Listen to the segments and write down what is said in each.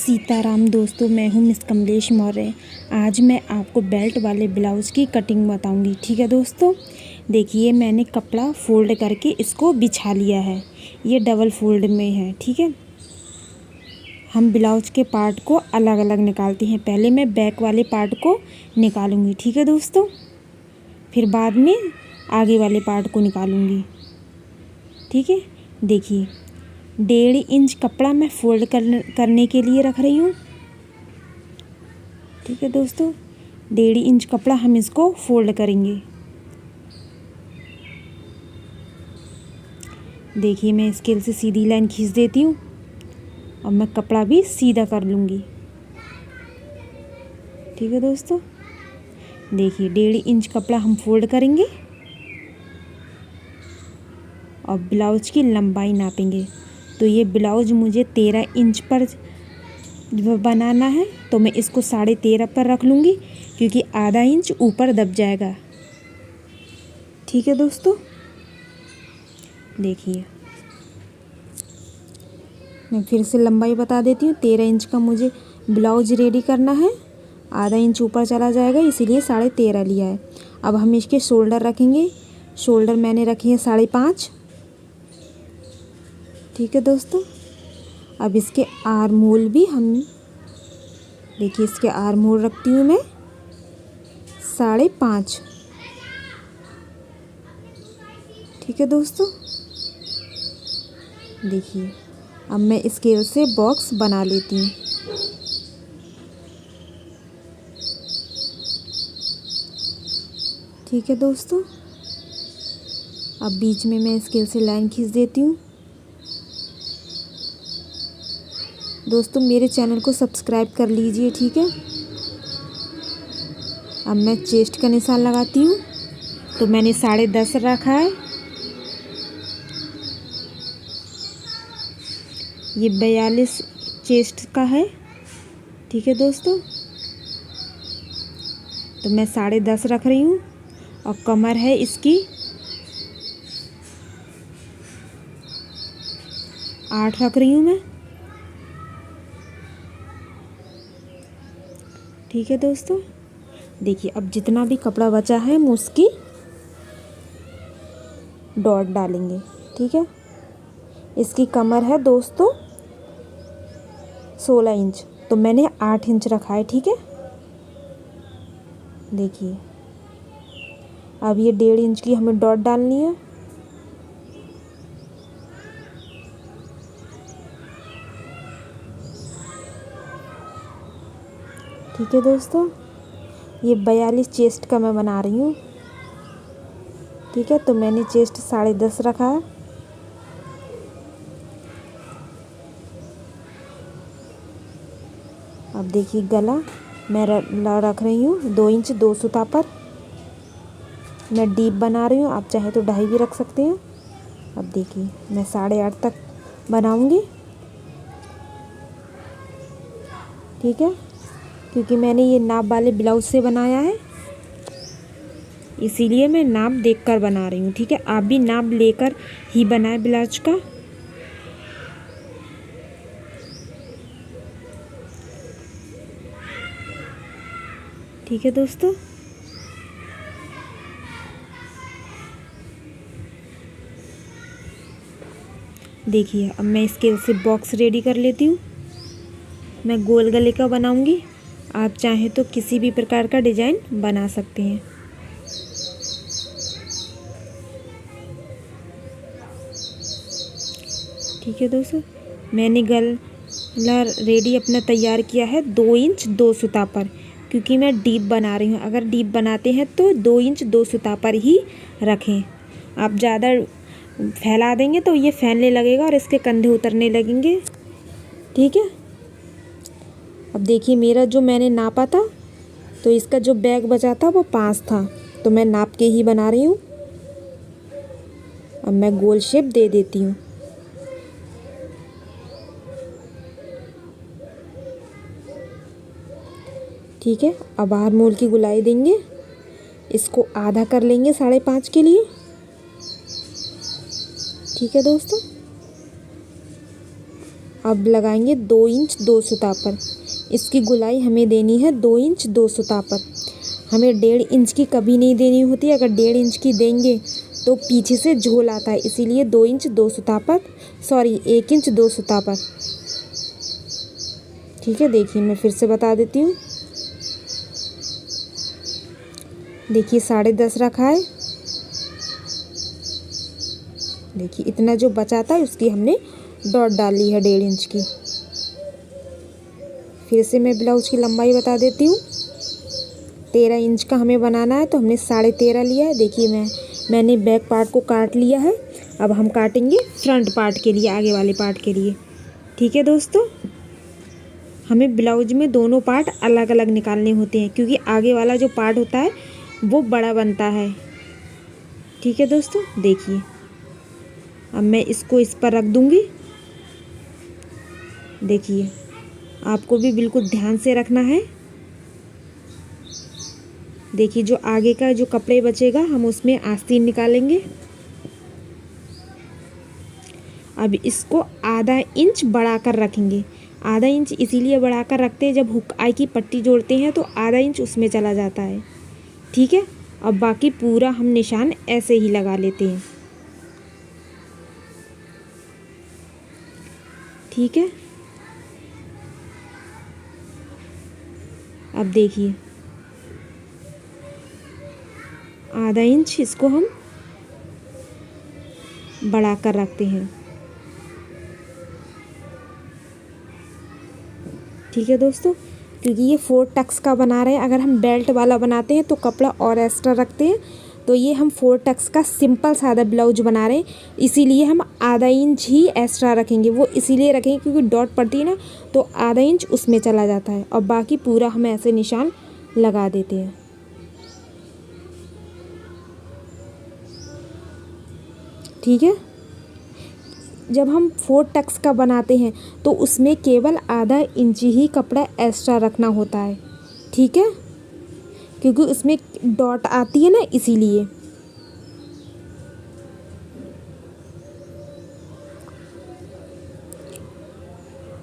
सीताराम दोस्तों, मैं हूँ मिस कमलेश मौर्य। आज मैं आपको बेल्ट वाले ब्लाउज़ की कटिंग बताऊंगी। ठीक है दोस्तों, देखिए मैंने कपड़ा फोल्ड करके इसको बिछा लिया है। ये डबल फोल्ड में है। ठीक है, हम ब्लाउज़ के पार्ट को अलग अलग निकालते हैं। पहले मैं बैक वाले पार्ट को निकालूंगी। ठीक है दोस्तों, फिर बाद में आगे वाले पार्ट को निकालूंगी। ठीक है, देखिए 1.5 इंच कपड़ा मैं फोल्ड करने के लिए रख रही हूँ। ठीक है दोस्तों, 1.5 इंच कपड़ा हम इसको फोल्ड करेंगे। देखिए मैं स्केल से सीधी लाइन खींच देती हूँ और मैं कपड़ा भी सीधा कर लूँगी। ठीक है दोस्तों, देखिए 1.5 इंच कपड़ा हम फोल्ड करेंगे और ब्लाउज की लंबाई नापेंगे। तो ये ब्लाउज मुझे 13 इंच पर बनाना है, तो मैं इसको 13.5 पर रख लूँगी क्योंकि आधा इंच ऊपर दब जाएगा। ठीक है दोस्तों, देखिए मैं फिर से लंबाई बता देती हूँ। 13 इंच का मुझे ब्लाउज रेडी करना है, आधा इंच ऊपर चला जाएगा, इसीलिए 13.5 लिया है। अब हम इसके शोल्डर रखेंगे। शोल्डर मैंने रखे हैं 5.5। ठीक है दोस्तों, अब इसके आर्म होल भी हम देखिए, इसके आर्म होल रखती हूँ मैं 5.5। ठीक है दोस्तों, देखिए अब मैं स्केल से बॉक्स बना लेती हूँ। ठीक है दोस्तों, अब बीच में मैं स्केल से लाइन खींच देती हूँ। दोस्तों मेरे चैनल को सब्सक्राइब कर लीजिए। ठीक है, अब मैं चेस्ट का निशान लगाती हूँ। तो मैंने 10.5 रखा है। ये 42 चेस्ट का है। ठीक है दोस्तों, तो मैं 10.5 रख रही हूँ और कमर है इसकी 8 रख रही हूँ मैं। ठीक है दोस्तों, देखिए अब जितना भी कपड़ा बचा है हम उसकी डॉट डालेंगे। ठीक है, इसकी कमर है दोस्तों 16 इंच, तो मैंने 8 इंच रखा है। ठीक है, देखिए अब ये 1.5 इंच की हमें डॉट डालनी है। ठीक है दोस्तों, ये 42 चेस्ट का मैं बना रही हूँ। ठीक है, तो मैंने चेस्ट 10.5 रखा है। अब देखिए गला मैं रख रही हूँ 2 इंच 2 सुता पर। मैं डीप बना रही हूँ, आप चाहे तो 2.5 भी रख सकते हैं। अब देखिए मैं 8.5 तक बनाऊँगी। ठीक है, क्योंकि मैंने ये नाप वाले ब्लाउज से बनाया है, इसीलिए मैं नाप देखकर बना रही हूँ। ठीक है, आप भी नाप लेकर ही बनाएं ब्लाउज का। ठीक है दोस्तों, देखिए अब मैं स्केल से बॉक्स रेडी कर लेती हूँ। मैं गोल गले का बनाऊंगी, आप चाहें तो किसी भी प्रकार का डिजाइन बना सकते हैं। ठीक है दोस्तों, मैंने गला रेडी अपना तैयार किया है 2 इंच 2 सुता पर, क्योंकि मैं डीप बना रही हूँ। अगर डीप बनाते हैं तो 2 इंच 2 सुता पर ही रखें। आप ज़्यादा फैला देंगे तो ये फैलने लगेगा और इसके कंधे उतरने लगेंगे। ठीक है, अब देखिए मेरा जो मैंने नापा था, तो इसका जो बैग बचा था वो 5 था, तो मैं नाप के ही बना रही हूँ। अब मैं गोल शेप दे देती हूँ। ठीक है, अब आर्म होल की गुलाई देंगे। इसको आधा कर लेंगे 5.5 के लिए। ठीक है दोस्तों, अब लगाएंगे 2 इंच 2 सुता पर। इसकी गुलाई हमें देनी है 2 इंच 2 सुता पर। हमें 1.5 इंच की कभी नहीं देनी होती। अगर 1.5 इंच की देंगे तो पीछे से झोल आता है, इसीलिए 2 इंच 2 सुता पर, सॉरी 1 इंच 2 सुता पर। ठीक है, देखिए मैं फिर से बता देती हूँ। देखिए 10.5 रखा है। देखिए इतना जो बचा था उसकी हमने डॉट डाल ली है 1.5 इंच की। फिर से मैं ब्लाउज की लंबाई बता देती हूँ। 13 इंच का हमें बनाना है तो हमने 13.5 लिया है। देखिए मैंने बैक पार्ट को काट लिया है। अब हम काटेंगे फ्रंट पार्ट के लिए, आगे वाले पार्ट के लिए। ठीक है दोस्तों, हमें ब्लाउज में दोनों पार्ट अलग अलग निकालने होते हैं क्योंकि आगे वाला जो पार्ट होता है वो बड़ा बनता है। ठीक है दोस्तों, देखिए अब मैं इसको इस पर रख दूंगी। देखिए आपको भी बिल्कुल ध्यान से रखना है। देखिए जो आगे का जो कपड़े बचेगा हम उसमें आस्तीन निकालेंगे। अब इसको आधा इंच बढ़ा कर रखेंगे। आधा इंच इसीलिए बढ़ा कर रखते हैं, जब हुक आई की पट्टी जोड़ते हैं तो आधा इंच उसमें चला जाता है। ठीक है, अब बाकी पूरा हम निशान ऐसे ही लगा लेते हैं। ठीक है, अब देखिए आधा इंच इसको हम बढ़ा कर रखते हैं। ठीक है दोस्तों, क्योंकि ये 4 टक्स का बना रहे हैं। अगर हम बेल्ट वाला बनाते हैं तो कपड़ा और एक्स्ट्रा रखते हैं, तो ये हम 4 टक्स का सिंपल सादा ब्लाउज बना रहे हैं, इसीलिए हम आधा इंच ही एक्स्ट्रा रखेंगे। वो इसीलिए रखेंगे क्योंकि डॉट पड़ती है ना, तो आधा इंच उसमें चला जाता है और बाकी पूरा हम ऐसे निशान लगा देते हैं। ठीक है, जब हम 4 टक्स का बनाते हैं तो उसमें केवल आधा इंच ही कपड़ा एक्स्ट्रा रखना होता है। ठीक है, क्योंकि उसमें डॉट आती है ना, इसीलिए।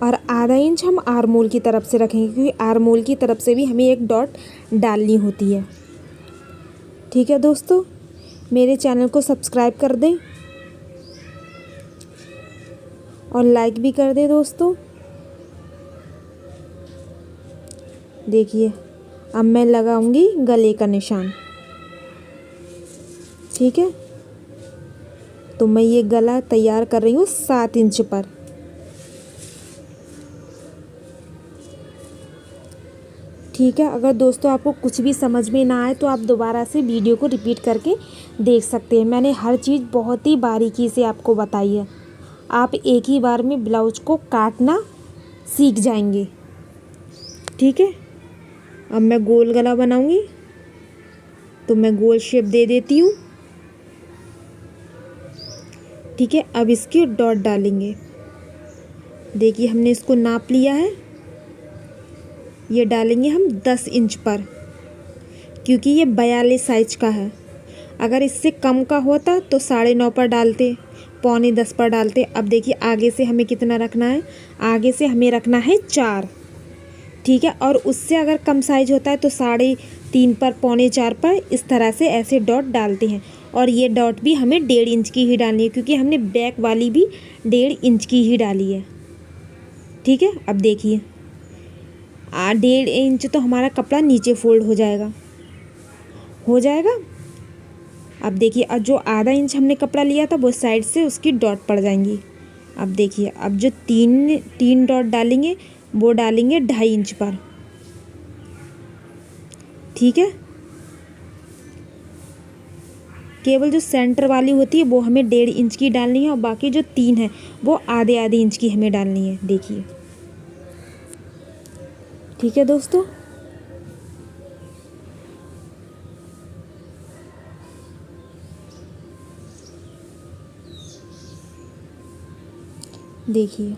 और आधा इंच हम आर्मोल की तरफ से रखेंगे क्योंकि आर्मोल की तरफ से भी हमें एक डॉट डालनी होती है। ठीक है दोस्तों, मेरे चैनल को सब्सक्राइब कर दें और लाइक भी कर दें दोस्तों। देखिए अब मैं लगाऊंगी गले का निशान। ठीक है, तो मैं ये गला तैयार कर रही हूँ 7 इंच पर। ठीक है, अगर दोस्तों आपको कुछ भी समझ में ना आए तो आप दोबारा से वीडियो को रिपीट करके देख सकते हैं। मैंने हर चीज़ बहुत ही बारीकी से आपको बताई है। आप एक ही बार में ब्लाउज को काटना सीख जाएंगे। ठीक है, अब मैं गोल गला बनाऊंगी तो मैं गोल शेप दे देती हूँ। ठीक है, अब इसकी डॉट डालेंगे। देखिए हमने इसको नाप लिया है। ये डालेंगे हम 10 इंच पर क्योंकि ये 42 साइज का है। अगर इससे कम का होता तो 9.5 पर डालते, 9.25 पर डालते। अब देखिए आगे से हमें कितना रखना है, आगे से हमें रखना है 4। ठीक है, और उससे अगर कम साइज होता है तो 3.5 पर, 3.25 पर, इस तरह से ऐसे डॉट डालते हैं। और ये डॉट भी हमें 1.5 इंच की ही डालनी है क्योंकि हमने बैक वाली भी 1.5 इंच की ही डाली है। ठीक है, अब देखिए 1.5 इंच तो हमारा कपड़ा नीचे फोल्ड हो जाएगा। अब देखिए, अब जो आधा इंच हमने कपड़ा लिया था वो साइड से उसकी डॉट पड़ जाएंगी। अब देखिए, अब जो तीन डॉट डालेंगे वो डालेंगे 2.5 इंच पर। ठीक है, केवल जो सेंटर वाली होती है वो हमें 1.5 इंच की डालनी है और बाकी जो 3 है वो आधे इंच की हमें डालनी है। देखिए, ठीक है दोस्तों, देखिए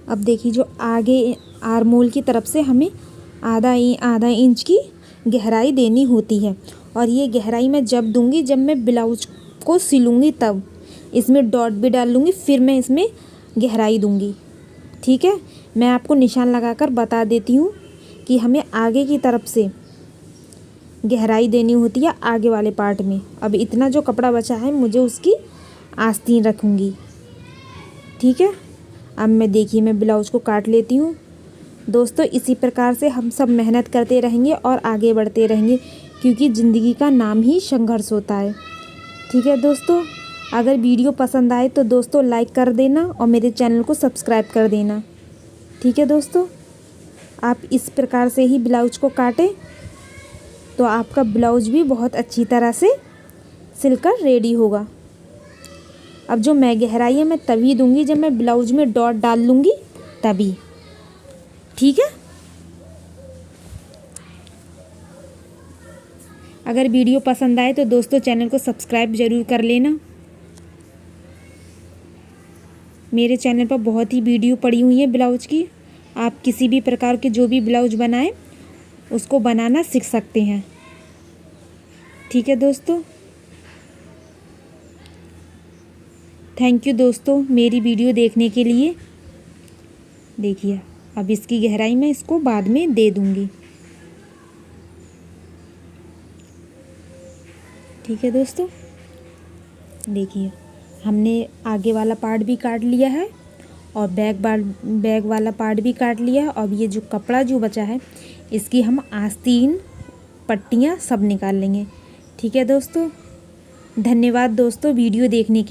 अब देखिए जो आगे आर्मोल की तरफ से हमें आधा इंच की गहराई देनी होती है। और ये गहराई मैं जब दूंगी जब मैं ब्लाउज को सिलूँगी तब। इसमें डॉट भी डाल लूँगी, फिर मैं इसमें गहराई दूँगी। ठीक है, मैं आपको निशान लगाकर बता देती हूँ कि हमें आगे की तरफ से गहराई देनी होती है आगे वाले पार्ट में। अब इतना जो कपड़ा बचा है मुझे उसकी आस्तीन रखूँगी। ठीक है, अब मैं ब्लाउज़ को काट लेती हूँ। दोस्तों इसी प्रकार से हम सब मेहनत करते रहेंगे और आगे बढ़ते रहेंगे, क्योंकि ज़िंदगी का नाम ही संघर्ष होता है। ठीक है दोस्तों, अगर वीडियो पसंद आए तो दोस्तों लाइक कर देना और मेरे चैनल को सब्सक्राइब कर देना। ठीक है दोस्तों, आप इस प्रकार से ही ब्लाउज़ को काटें तो आपका ब्लाउज़ भी बहुत अच्छी तरह से सिलकर रेडी होगा। अब जो मैं गहराई है मैं तभी दूंगी जब मैं ब्लाउज़ में डॉट डाल लूँगी तभी। ठीक है, अगर वीडियो पसंद आए तो दोस्तों चैनल को सब्सक्राइब ज़रूर कर लेना। मेरे चैनल पर बहुत ही वीडियो पड़ी हुई है ब्लाउज़ की। आप किसी भी प्रकार के जो भी ब्लाउज़ बनाएं उसको बनाना सीख सकते हैं। ठीक है दोस्तों, थैंक यू दोस्तों मेरी वीडियो देखने के लिए। देखिए अब इसकी गहराई मैं इसको बाद में दे दूँगी। ठीक है दोस्तों, देखिए हमने आगे वाला पार्ट भी काट लिया है और बैक वाला पार्ट भी काट लिया है। अब ये जो कपड़ा जो बचा है इसकी हम आस्तीन पट्टियाँ सब निकाल लेंगे। ठीक है दोस्तों, धन्यवाद दोस्तों वीडियो देखने के